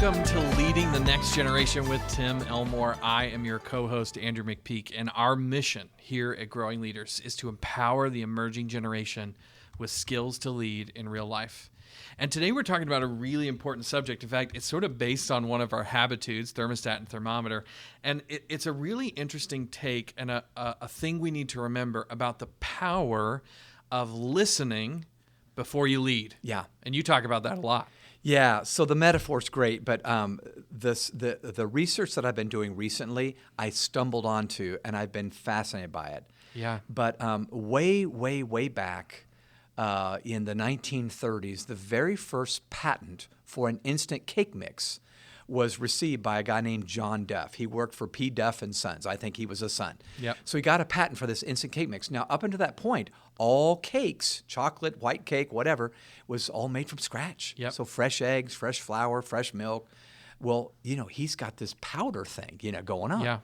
Welcome to Leading the Next Generation with Tim Elmore. I am your co-host, Andrew McPeak, and our mission here at Growing Leaders is to empower the emerging generation with skills to lead in real life. And today we're talking about a really important subject. In fact, it's sort of based on one of our habitudes, Thermostat and Thermometer. And it's a really interesting take and a thing we need to remember about the power of listening before you lead. Yeah. And you talk about that a lot. Yeah, so the metaphor's great, but the research that I've been doing recently, I stumbled onto, and I've been fascinated by it. Yeah. But way back in the 1930s, the very first patent for an instant cake mix was received by a guy named John Duff. He worked for P. Duff and Sons. I think he was a son. Yep. So he got a patent for this instant cake mix. Now, up until that point, all cakes, chocolate, white cake, whatever, was all made from scratch. Yep. So fresh eggs, fresh flour, fresh milk. Well, he's got this powder thing, going on. Yeah.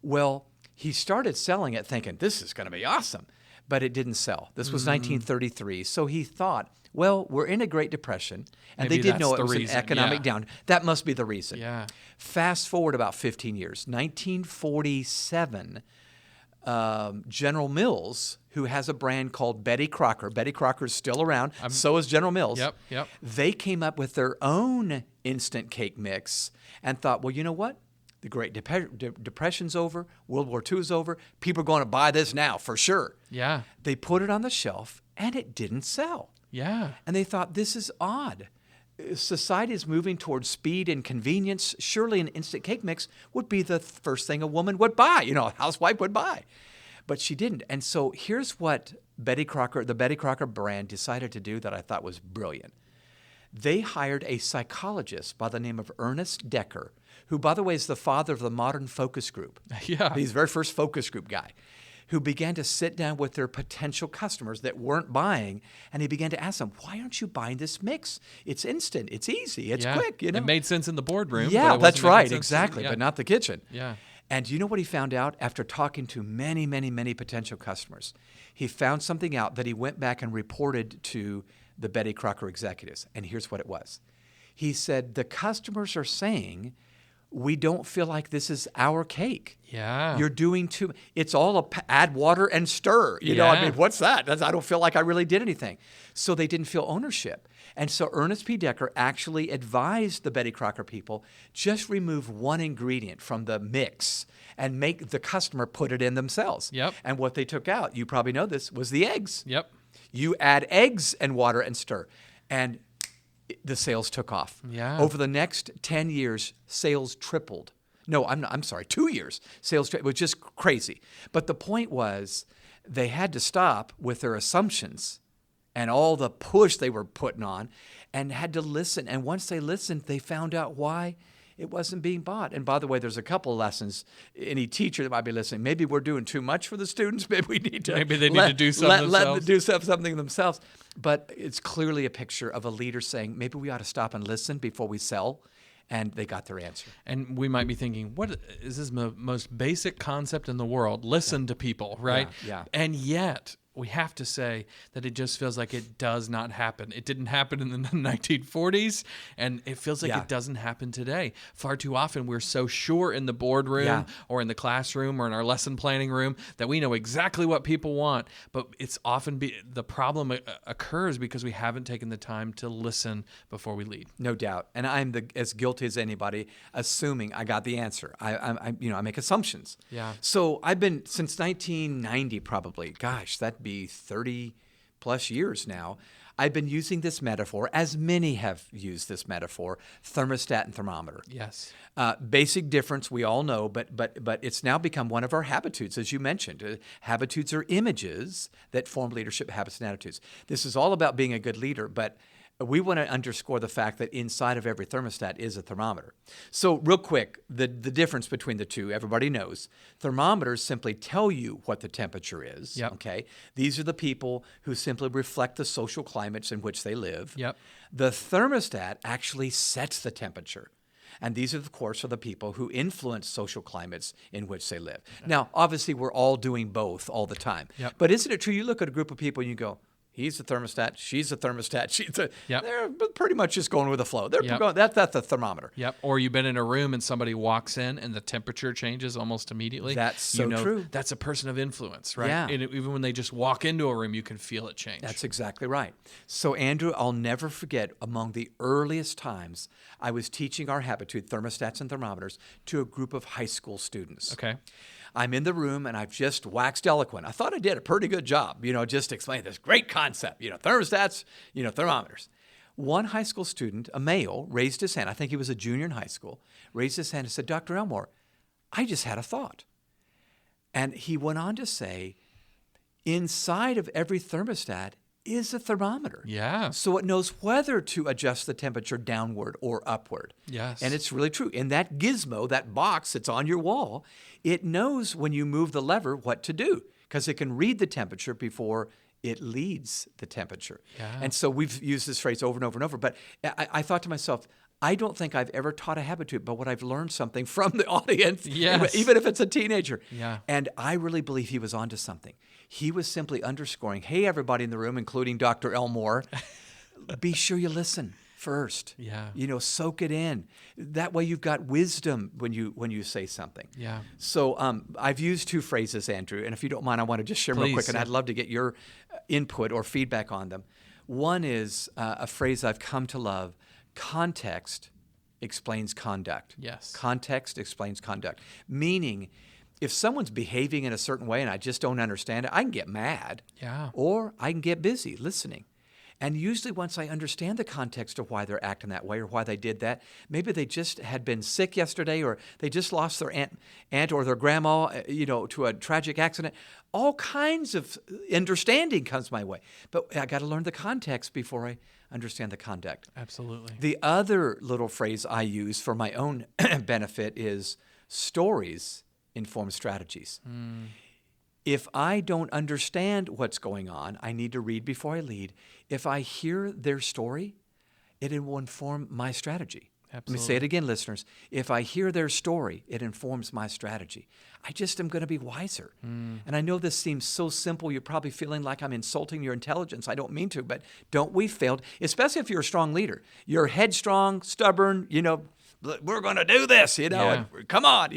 Well, he started selling it thinking, this is going to be awesome. But it didn't sell. This was 1933. So he thought, well, we're in a Great Depression, and Maybe they did that's know it the was reason. an economic Yeah. down. That must be the reason. Yeah. Fast forward about 15 years, 1947, General Mills, who has a brand called Betty Crocker. Betty Crocker is still around. So is General Mills. Yep. They came up with their own instant cake mix and thought, well, you know what? The Great Depression's over. World War II is over. People are going to buy this now for sure. Yeah. They put it on the shelf, and it didn't sell. Yeah. And they thought, this is odd. Society is moving towards speed and convenience. Surely an instant cake mix would be the first thing a woman would buy, a housewife would buy. But she didn't. And so here's what the Betty Crocker brand decided to do that I thought was brilliant. They hired a psychologist by the name of Ernest Decker, who, by the way, is the father of the modern focus group. Yeah. He's the very first focus group guy, who began to sit down with their potential customers that weren't buying, and he began to ask them, why aren't you buying this mix? It's instant, it's easy, it's quick, It made sense in the boardroom. Yeah, but it that's wasn't making right, sense exactly, but not the kitchen. Yeah. And you know what he found out after talking to many, many, many potential customers? He found something out that he went back and reported to the Betty Crocker executives, and here's what it was. He said, the customers are saying, we don't feel like this is our cake. Yeah. You're doing it's all add water and stir. What's that? I don't feel like I really did anything. So they didn't feel ownership. And so Ernest P. Decker actually advised the Betty Crocker people, just remove one ingredient from the mix and make the customer put it in themselves. Yep. And what they took out, you probably know this, was the eggs. Yep. You add eggs and water and stir. And the sales took off. Yeah. Over the next 10 years, sales tripled. No, I'm sorry, 2 years. Sales tripled. It was just crazy. But the point was they had to stop with their assumptions and all the push they were putting on and had to listen. And once they listened, they found out why it wasn't being bought. And by the way, there's a couple of lessons. Any teacher that might be listening, maybe we're doing too much for the students. Maybe we need to Maybe they need to do something let them themselves. do something themselves. But it's clearly a picture of a leader saying, maybe we ought to stop and listen before we sell. And they got their answer. And we might be thinking, what is this most basic concept in the world? Listen to people, right? Yeah. And yet, we have to say that it just feels like it does not happen. It didn't happen in the 1940s, and it feels like it doesn't happen today. Far too often, we're so sure in the boardroom or in the classroom or in our lesson planning room that we know exactly what people want, but it's often the problem occurs because we haven't taken the time to listen before we lead. No doubt. And I'm as guilty as anybody, assuming I got the answer. I make assumptions. Yeah. So I've been, since 1990 probably, gosh, that'd be 30 plus years now, I've been using this metaphor, as many have used this metaphor, thermostat and thermometer. Yes. Basic difference we all know, but it's now become one of our habitudes, as you mentioned. Habitudes are images that form leadership habits and attitudes. This is all about being a good leader, but we want to underscore the fact that inside of every thermostat is a thermometer. So real quick, the difference between the two, everybody knows. Thermometers simply tell you what the temperature is. Yep. Okay. These are the people who simply reflect the social climates in which they live. Yep. The thermostat actually sets the temperature. And these, of course, are the people who influence social climates in which they live. Now, obviously, we're all doing both all the time. Yep. But isn't it true? You look at a group of people and you go, He's a thermostat. She's a thermostat. Yep. They're pretty much just going with the flow. They're Yep. going, that's the thermometer. Yep. Or you've been in a room and somebody walks in and the temperature changes almost immediately. That's so true. That's a person of influence, right? Yeah. And even when they just walk into a room, you can feel it change. That's exactly right. So, Andrew, I'll never forget among the earliest times I was teaching our habitude, thermostats and thermometers, to a group of high school students. Okay. I'm in the room and I've just waxed eloquent. I thought I did a pretty good job, just explaining this great concept, thermostats, thermometers. One high school student, a male, raised his hand. I think he was a junior in high school, raised his hand and said, Dr. Elmore, I just had a thought. And he went on to say, inside of every thermostat is a thermometer. Yeah. So it knows whether to adjust the temperature downward or upward. Yes. And it's really true. In that gizmo, that box that's on your wall, it knows when you move the lever what to do because it can read the temperature before it leads the temperature. Yeah. And so we've used this phrase over and over and over. But I thought to myself, I don't think I've ever taught a habitude, but what I've learned something from the audience, Yes. even if it's a teenager. Yeah. And I really believe he was onto something. He was simply underscoring, hey, everybody in the room, including Dr. Elmore, be sure you listen first. Yeah. Soak it in. That way you've got wisdom when you say something. Yeah. So I've used two phrases, Andrew, and if you don't mind, I want to just share them real quick, and yeah. I'd love to get your input or feedback on them. One is a phrase I've come to love, context explains conduct. Yes. Context explains conduct, meaning if someone's behaving in a certain way and I just don't understand it, I can get mad. Yeah. Or I can get busy listening. And usually once I understand the context of why they're acting that way or why they did that, maybe they just had been sick yesterday or they just lost their aunt or their grandma, to a tragic accident. All kinds of understanding comes my way. But I got to learn the context before I understand the conduct. Absolutely. The other little phrase I use for my own benefit is stories inform strategies. If I don't understand what's going on, I need to read before I lead. If I hear their story, it will inform my strategy. Absolutely. Let me say it again, listeners. If I hear their story, it informs my strategy. I just am going to be wiser. And I know this seems so simple. You're probably feeling like I'm insulting your intelligence. I don't mean to, but don't we fail? Especially if you're a strong leader. You're headstrong, stubborn, we're going to do this, Yeah. come on,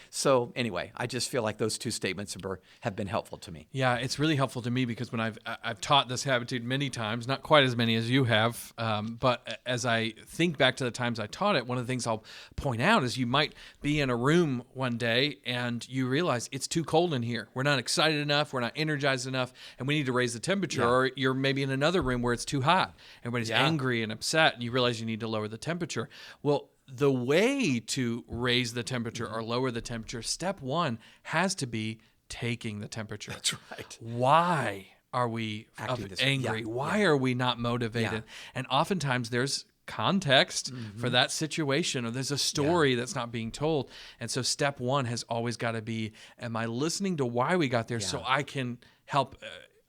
So anyway, I just feel like those two statements have been helpful to me. Yeah, it's really helpful to me because when I've taught this habitude many times, not quite as many as you have, but as I think back to the times I taught it, one of the things I'll point out is you might be in a room one day and you realize it's too cold in here. We're not excited enough. We're not energized enough, and we need to raise the temperature. Yeah. Or you're maybe in another room where it's too hot. Everybody's Yeah. angry and upset, and you realize you need to lower the temperature. Well, the way to raise the temperature or lower the temperature, step one has to be taking the temperature. That's right. Why are we Acting this way. angry? Yeah. Why are we not motivated? Yeah. And oftentimes there's context for that situation, or there's a story that's not being told. And so step one has always got to be, am I listening to why we got there so I can help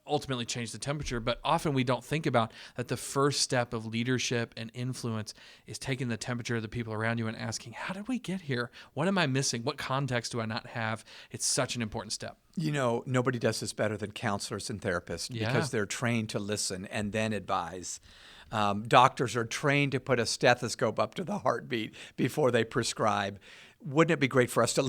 ultimately change the temperature? But often we don't think about that the first step of leadership and influence is taking the temperature of the people around you and asking, how did we get here? What am I missing? What context do I not have? It's such an important step. Nobody does this better than counselors and therapists because they're trained to listen and then advise. Doctors are trained to put a stethoscope up to the heartbeat before they prescribe. Wouldn't it be great for us to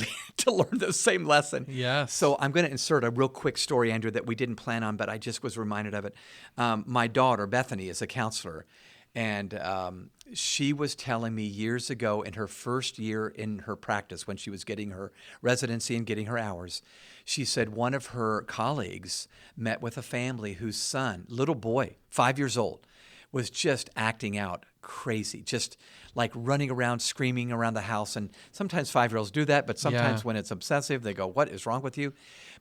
learn the same lesson? Yes. So I'm going to insert a real quick story, Andrew, that we didn't plan on, but I just was reminded of it. My daughter, Bethany, is a counselor, and she was telling me years ago in her first year in her practice when she was getting her residency and getting her hours, she said one of her colleagues met with a family whose son, little boy, 5 years old, was just acting out crazy, just like running around, screaming around the house. And sometimes 5-year-olds do that, but sometimes when it's obsessive, they go, what is wrong with you?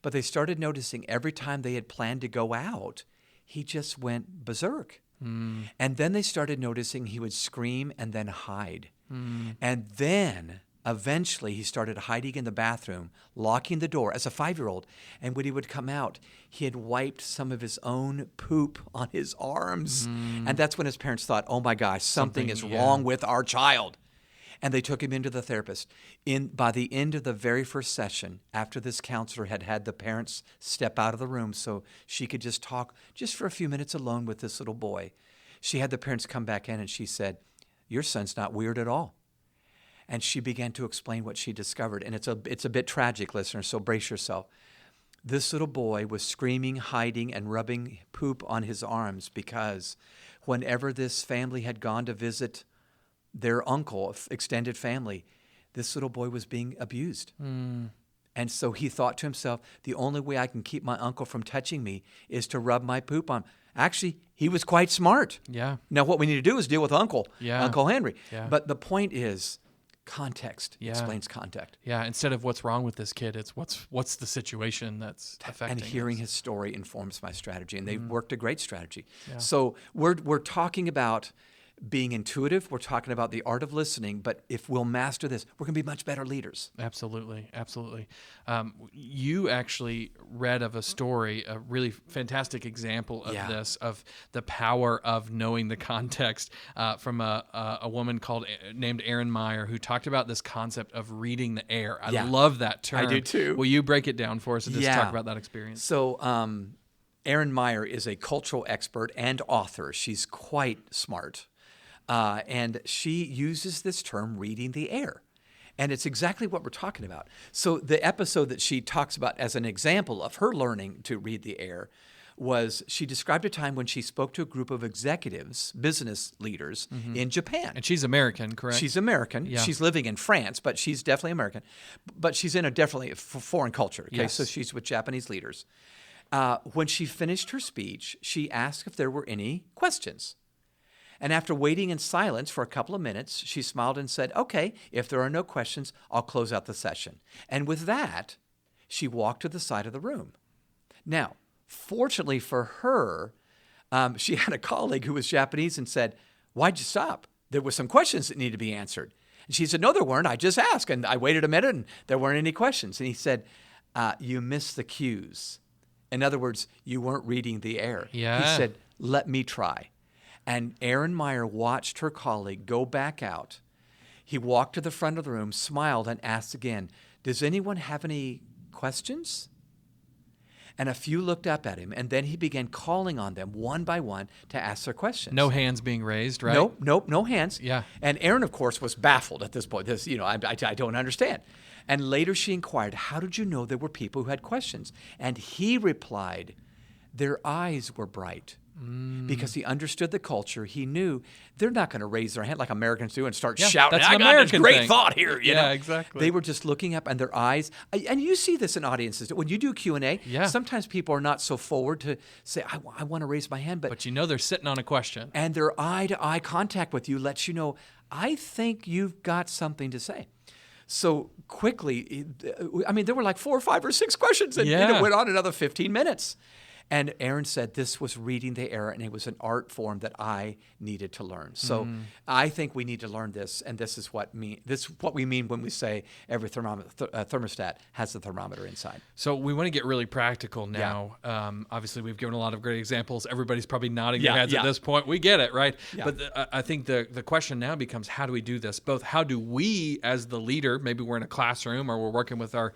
But they started noticing every time they had planned to go out, he just went berserk. And then they started noticing he would scream and then hide. And then eventually he started hiding in the bathroom, locking the door as a 5-year-old. And when he would come out, he had wiped some of his own poop on his arms. And that's when his parents thought, oh my gosh, something is wrong with our child. And they took him into the therapist. By the end of the very first session, after this counselor had the parents step out of the room so she could just talk just for a few minutes alone with this little boy, she had the parents come back in and she said, "Your son's not weird at all." And she began to explain what she discovered. And it's a bit tragic, listeners, so brace yourself. This little boy was screaming, hiding, and rubbing poop on his arms because whenever this family had gone to visit their uncle, extended family, this little boy was being abused. And so he thought to himself, the only way I can keep my uncle from touching me is to rub my poop on. Actually, he was quite smart. Yeah. Now, what we need to do is deal with Uncle Henry. Yeah. But the point is, context explains context. Yeah, instead of what's wrong with this kid, it's what's the situation that's affecting And hearing his story informs my strategy, and they've worked a great strategy. Yeah. So we're talking about being intuitive. We're talking about the art of listening. But if we'll master this, we're going to be much better leaders. Absolutely. Absolutely. You actually read of a story, a really fantastic example of this, of the power of knowing the context from a woman named Erin Meyer, who talked about this concept of reading the air. I love that term. I do too. Will you break it down for us and just talk about that experience? So Erin Meyer is a cultural expert and author. She's quite smart. And she uses this term, reading the air. And it's exactly what we're talking about. So the episode that she talks about as an example of her learning to read the air was she described a time when she spoke to a group of executives, business leaders in Japan. And she's American, correct? She's American. Yeah. She's living in France, but she's definitely American. But she's in a definitely foreign culture. Okay, Yes. So she's with Japanese leaders. When she finished her speech, she asked if there were any questions. And after waiting in silence for a couple of minutes, she smiled and said, "Okay, if there are no questions, I'll close out the session." And with that, she walked to the side of the room. Now, fortunately for her, she had a colleague who was Japanese and said, "Why'd you stop? There were some questions that needed to be answered." And she said, "No, there weren't. I just asked, and I waited a minute, and there weren't any questions." And he said, "You missed the cues. In other words, you weren't reading the air." Yeah. He said, "Let me try." And Erin Meyer watched her colleague go back out. He walked to the front of the room, smiled, and asked again, "Does anyone have any questions?" And a few looked up at him, and then he began calling on them one by one to ask their questions. No hands being raised, right? Nope, no hands. Yeah. And Erin, of course, was baffled at this point. I don't understand. And later she inquired, "How did you know there were people who had questions?" And he replied, "Their eyes were bright." Because he understood the culture. He knew they're not going to raise their hand like Americans do and start shouting, that's an "I got American this great thing." thought here." You know? Exactly. They were just looking up, and their eyes, and you see this in audiences. When you do Q&A, sometimes people are not so forward to say, I want to raise my hand. But you know they're sitting on a question. And their eye-to-eye contact with you lets you know, I think you've got something to say. So quickly, there were like 4 or 5 or 6 questions, and it went on another 15 minutes. And Erin said this was reading the air, and it was an art form that I needed to learn. So I think we need to learn this, and this is what we mean when we say every thermostat has a thermometer inside. So we want to get really practical now. Obviously, we've given a lot of great examples. Everybody's probably nodding their heads at this point. We get it, right? Yeah. But I think the question now becomes, how do we do this? Both how do we, as the leader, maybe we're in a classroom or we're working with our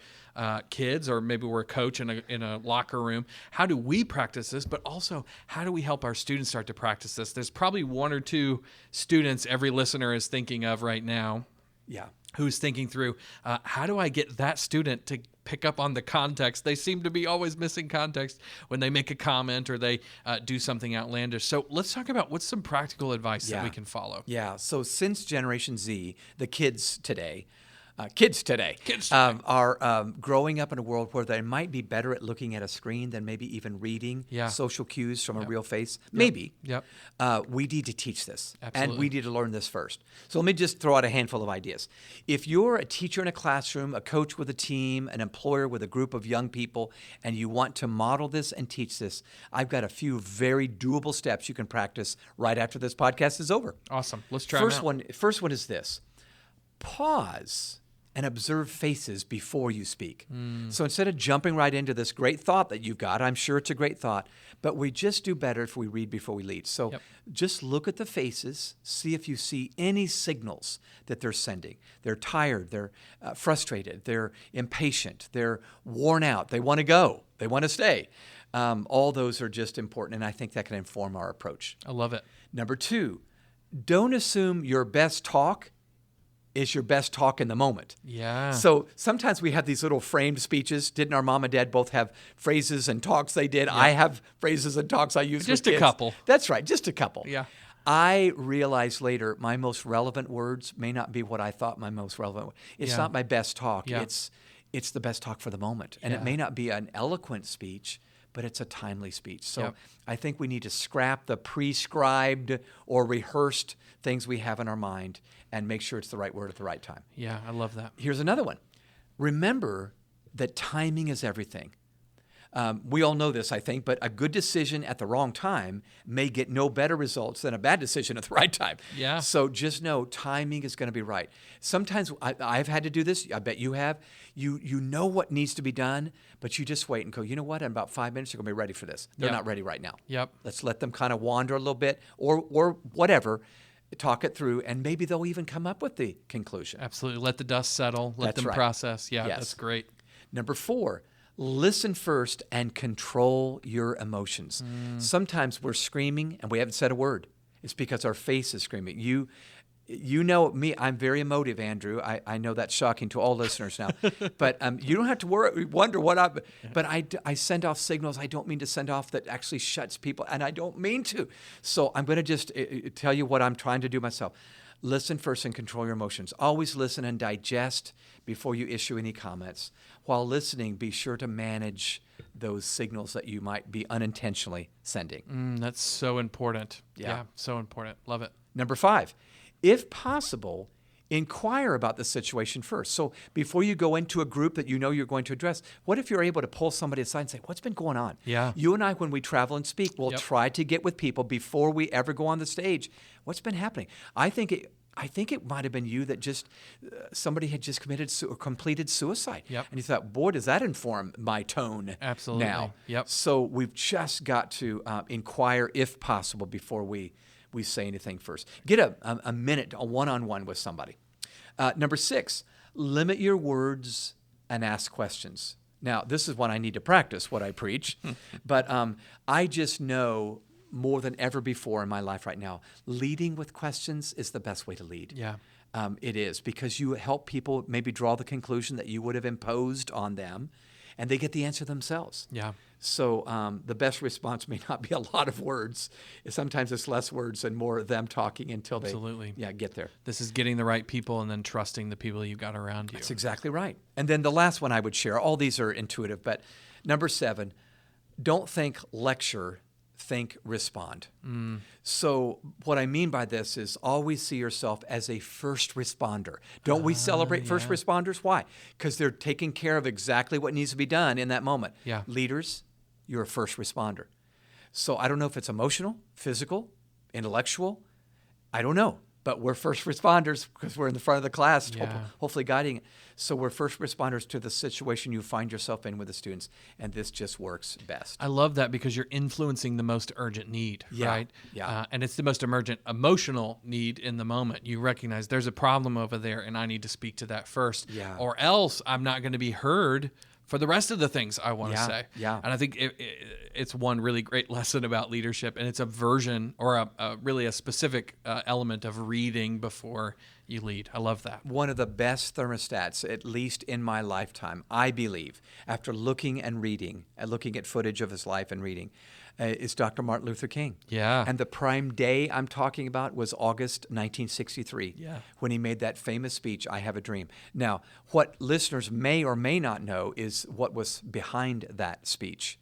kids, or maybe we're a coach in a locker room. How do we practice this? But also, how do we help our students start to practice this? There's probably 1 or 2 students every listener is thinking of right now. Yeah. Who's thinking through, how do I get that student to pick up on the context? They seem to be always missing context when they make a comment or they do something outlandish. So let's talk about what's some practical advice that we can follow. Yeah. So since Generation Z, the kids today are growing up in a world where they might be better at looking at a screen than maybe even reading social cues from a real face. Maybe. Yep. We need to teach this. Absolutely. And we need to learn this first. So let me just throw out a handful of ideas. If you're a teacher in a classroom, a coach with a team, an employer with a group of young people, and you want to model this and teach this, I've got a few very doable steps you can practice right after this podcast is over. Awesome. Let's try them out. First one is this. Pause and observe faces before you speak. So instead of jumping right into this great thought that you've got, I'm sure it's a great thought, but we just do better if we read before we lead. So just look at the faces, see if you see any signals that they're sending. They're tired, they're frustrated, they're impatient, they're worn out, they want to go, they want to stay. All those are just important, and I think that can inform our approach. I love it. Number 2, don't assume your best talk is your best talk in the moment. Yeah. So sometimes we have these little framed speeches. Didn't our mom and dad both have phrases and talks they did? I have phrases and talks I use Just with a kids. couple. That's right, just a couple. Yeah. I realized later my most relevant words may not be what I thought my most relevant. It's not my best talk. Yeah. It's the best talk for the moment. And it may not be an eloquent speech, but it's a timely speech. So I think we need to scrap the prescribed or rehearsed things we have in our mind and make sure it's the right word at the right time. Yeah, I love that. Here's another one. Remember that timing is everything. We all know this, I think, but a good decision at the wrong time may get no better results than a bad decision at the right time. Yeah. So just know timing is going to be right. Sometimes I've had to do this. I bet you have. You know what needs to be done, but you just wait and go, you know what? In about 5 minutes, you're going to be ready for this. They're not ready right now. Yep. Let's let them kind of wander a little bit or whatever. Talk it through, and maybe they'll even come up with the conclusion. Absolutely. Let the dust settle. Let That's them right. process. Yeah, Yes. that's great. Number 4, listen first and control your emotions. Sometimes we're screaming and we haven't said a word. It's because our face is screaming. You know me, I'm very emotive, Andrew. I know that's shocking to all listeners now. But you don't have to wonder what but I send off signals I don't mean to send off that actually shuts people, and I don't mean to. So I'm going to just tell you what I'm trying to do myself. Listen first and control your emotions. Always listen and digest before you issue any comments. While listening, be sure to manage those signals that you might be unintentionally sending. That's so important. Yeah. So important. Love it. Number 5, if possible, inquire about the situation first. So before you go into a group that you know you're going to address, what if you're able to pull somebody aside and say, what's been going on? Yeah. You and I, when we travel and speak, we'll try to get with people before we ever go on the stage. What's been happening? I think it might have been you that just somebody had just completed suicide. Yep. And you thought, boy, does that inform my tone Absolutely. now. Yep. So we've just got to inquire, if possible, before we say anything first. Get a minute, a one-on-one with somebody. Number 6, limit your words and ask questions. Now, this is what I need to practice, what I preach. But I just know more than ever before in my life right now, leading with questions is the best way to lead. Yeah. It is, because you help people maybe draw the conclusion that you would have imposed on them, and they get the answer themselves. Yeah. So the best response may not be a lot of words. Sometimes it's less words and more them talking until they get there. This is getting the right people and then trusting the people you've got around you. That's exactly right. And then the last one I would share, all these are intuitive, but number 7, don't think lecture, think respond. So what I mean by this is always see yourself as a first responder. Don't we celebrate first responders? Why? Because they're taking care of exactly what needs to be done in that moment. Yeah. Leaders, you're a first responder. So I don't know if it's emotional, physical, intellectual. I don't know. But we're first responders because we're in the front of the class, hopefully guiding it. So we're first responders to the situation you find yourself in with the students, and this just works best. I love that because you're influencing the most urgent need, right? Yeah. And it's the most emergent emotional need in the moment. You recognize there's a problem over there, and I need to speak to that first, or else I'm not going to be heard for the rest of the things I want to say. Yeah. And I think it's one really great lesson about leadership, and it's a version or really a specific element of reading before you lead. I love that. One of the best thermostats, at least in my lifetime, I believe, after looking and reading, and looking at footage of his life and reading, is Dr. Martin Luther King. Yeah. And the prime day I'm talking about was August 1963, when he made that famous speech, I Have a Dream. Now, what listeners may or may not know is what was behind that speech.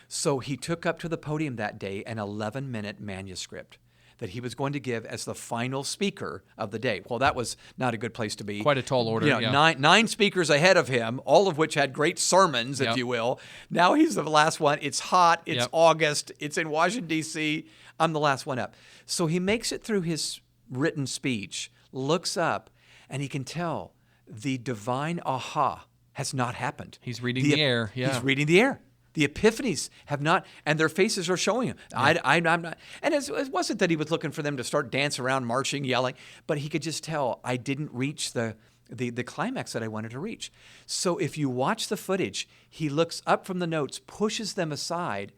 So he took up to the podium that day an 11-minute manuscript that he was going to give as the final speaker of the day. Well, that was not a good place to be. Quite a tall order. Nine speakers ahead of him, all of which had great sermons, if you will. Now he's the last one. It's hot. It's August. It's in Washington, D.C. I'm the last one up. So he makes it through his written speech, looks up, and he can tell the divine aha has not happened. He's reading the air. Yeah. He's reading the air. The epiphanies have not, and their faces are showing him. Yeah. I'm not, and it wasn't that he was looking for them to start dancing around, marching, yelling, but he could just tell, I didn't reach the climax that I wanted to reach. So if you watch the footage, he looks up from the notes, pushes them aside,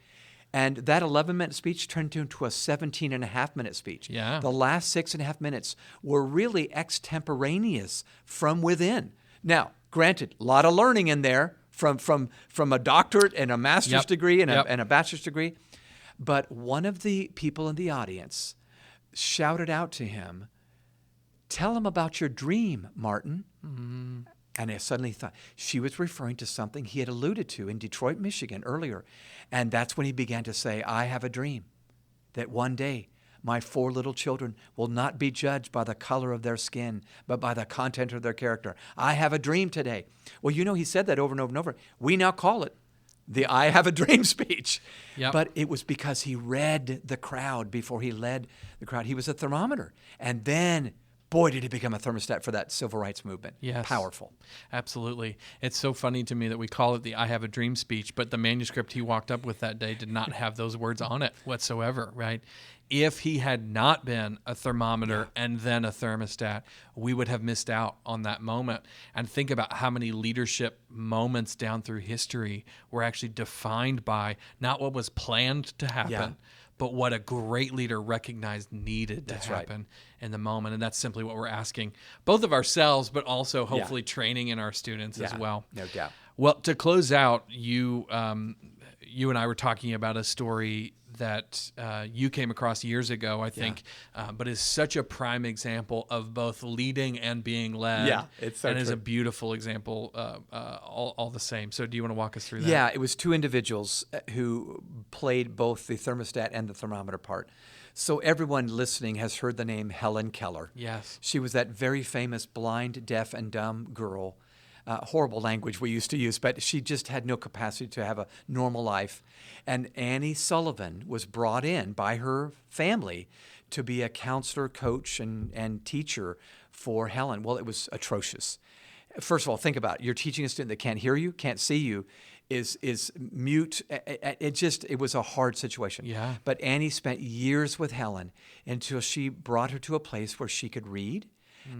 and that 11-minute speech turned into a 17.5-minute speech. Yeah. The last 6.5 minutes were really extemporaneous from within. Now, granted, a lot of learning in there from a doctorate and a master's degree and a bachelor's degree. But one of the people in the audience shouted out to him, "Tell him about your dream, Martin." Mm-hmm. And I suddenly thought she was referring to something he had alluded to in Detroit, Michigan earlier. And that's when he began to say, I have a dream that one day my 4 little children will not be judged by the color of their skin, but by the content of their character. I have a dream today. Well, he said that over and over and over. We now call it the I have a dream speech. Yep. But it was because he read the crowd before he led the crowd. He was a thermometer. And then, boy, did he become a thermostat for that civil rights movement. Yes. Powerful. Absolutely. It's so funny to me that we call it the I have a dream speech, but the manuscript he walked up with that day did not have those words on it whatsoever, right? If he had not been a thermometer and then a thermostat, we would have missed out on that moment. And think about how many leadership moments down through history were actually defined by not what was planned to happen, but what a great leader recognized needed to happen in the moment. And that's simply what we're asking, both of ourselves, but also hopefully training in our students as well. No doubt. Well, to close out, you and I were talking about a story that you came across years ago, I think, but is such a prime example of both leading and being led. Yeah, it's so and true. is a beautiful example all the same. So do you want to walk us through that? Yeah, it was 2 individuals who played both the thermostat and the thermometer part. So everyone listening has heard the name Helen Keller. Yes. She was that very famous blind, deaf, and dumb girl. Horrible language we used to use, but she just had no capacity to have a normal life. And Annie Sullivan was brought in by her family to be a counselor, coach, and teacher for Helen. Well, it was atrocious. First of all, think about it. You're teaching a student that can't hear you, can't see you, is mute. It was a hard situation. Yeah. But Annie spent years with Helen until she brought her to a place where she could read,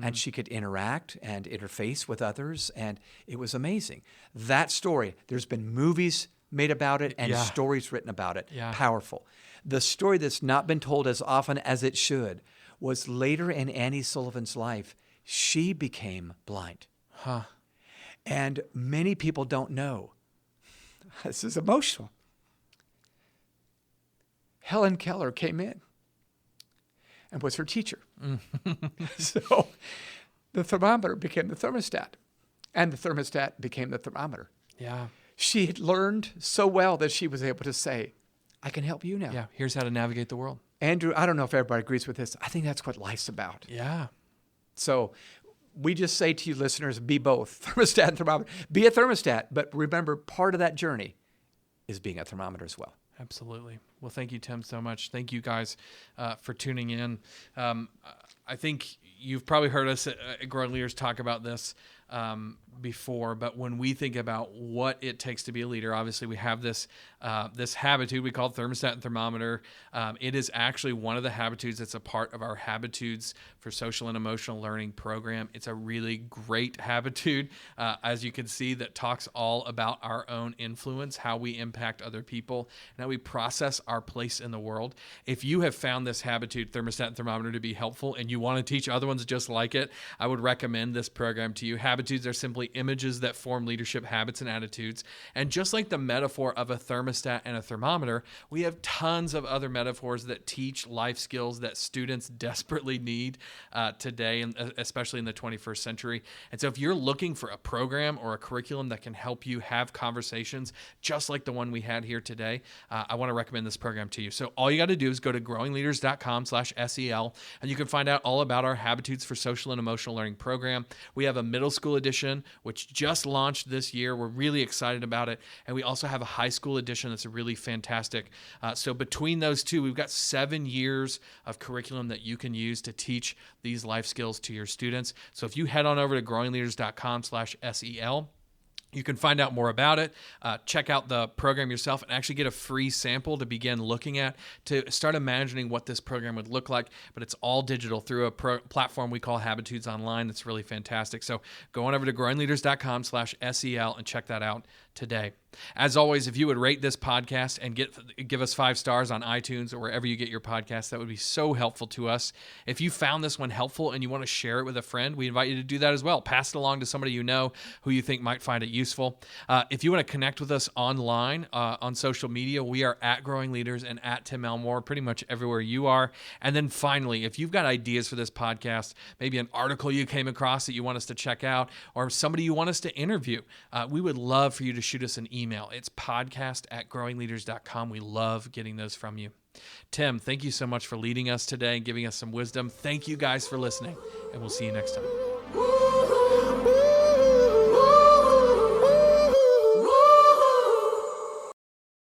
and she could interact and interface with others, and it was amazing. That story, there's been movies made about it and stories written about it. Yeah. Powerful. The story that's not been told as often as it should was later in Annie Sullivan's life, she became blind. Huh. And many people don't know. This is emotional. Helen Keller came in and was her teacher. So the thermometer became the thermostat, and the thermostat became the thermometer. Yeah. She had learned so well that she was able to say, I can help you now. Yeah. Here's how to navigate the world. Andrew, I don't know if everybody agrees with this. I think that's what life's about. Yeah. So we just say to you listeners, be both, thermostat and thermometer. Be a thermostat, but remember, part of that journey is being a thermometer as well. Absolutely. Well, thank you, Tim, so much. Thank you guys for tuning in. I think you've probably heard us at Growing Leaders talk about this before, but when we think about what it takes to be a leader, obviously we have this habitude we call thermostat and thermometer. It is actually one of the habitudes that's a part of our Habitudes for Social and Emotional Learning program. It's a really great habitude, as you can see, that talks all about our own influence, how we impact other people, and how we process our place in the world. If you have found this habitude, thermostat and thermometer, to be helpful and you want to teach other ones just like it, I would recommend this program to you. Habitudes are simply images that form leadership habits and attitudes. And just like the metaphor of a thermostat and a thermometer, we have tons of other metaphors that teach life skills that students desperately need today, and especially in the 21st century. And so if you're looking for a program or a curriculum that can help you have conversations just like the one we had here today, I want to recommend this program to you. So all you got to do is go to growingleaders.com/SEL, and you can find out out all about our Habitudes for Social and Emotional Learning program. We have a middle school edition, which just launched this year. We're really excited about it. And we also have a high school edition that's really fantastic. So between those two, we've got 7 years of curriculum that you can use to teach these life skills to your students. So if you head on over to growingleaders.com/SEL, you can find out more about it, check out the program yourself, and actually get a free sample to begin looking at, to start imagining what this program would look like. But it's all digital through a platform we call Habitudes Online. That's really fantastic. So go on over to growingleaders.com/SEL and check that out today. As always, if you would rate this podcast and give us 5 stars on iTunes or wherever you get your podcasts, that would be so helpful to us. If you found this one helpful and you want to share it with a friend, we invite you to do that as well. Pass it along to somebody you know who you think might find it useful. If you want to connect with us online on social media, we are at Growing Leaders and at Tim Elmore, pretty much everywhere you are. And then finally, if you've got ideas for this podcast, maybe an article you came across that you want us to check out, or somebody you want us to interview, we would love for you to shoot us an email. It's podcast@growingleaders.com. We love getting those from you. Tim, thank you so much for leading us today and giving us some wisdom. Thank you guys for listening, and we'll see you next time.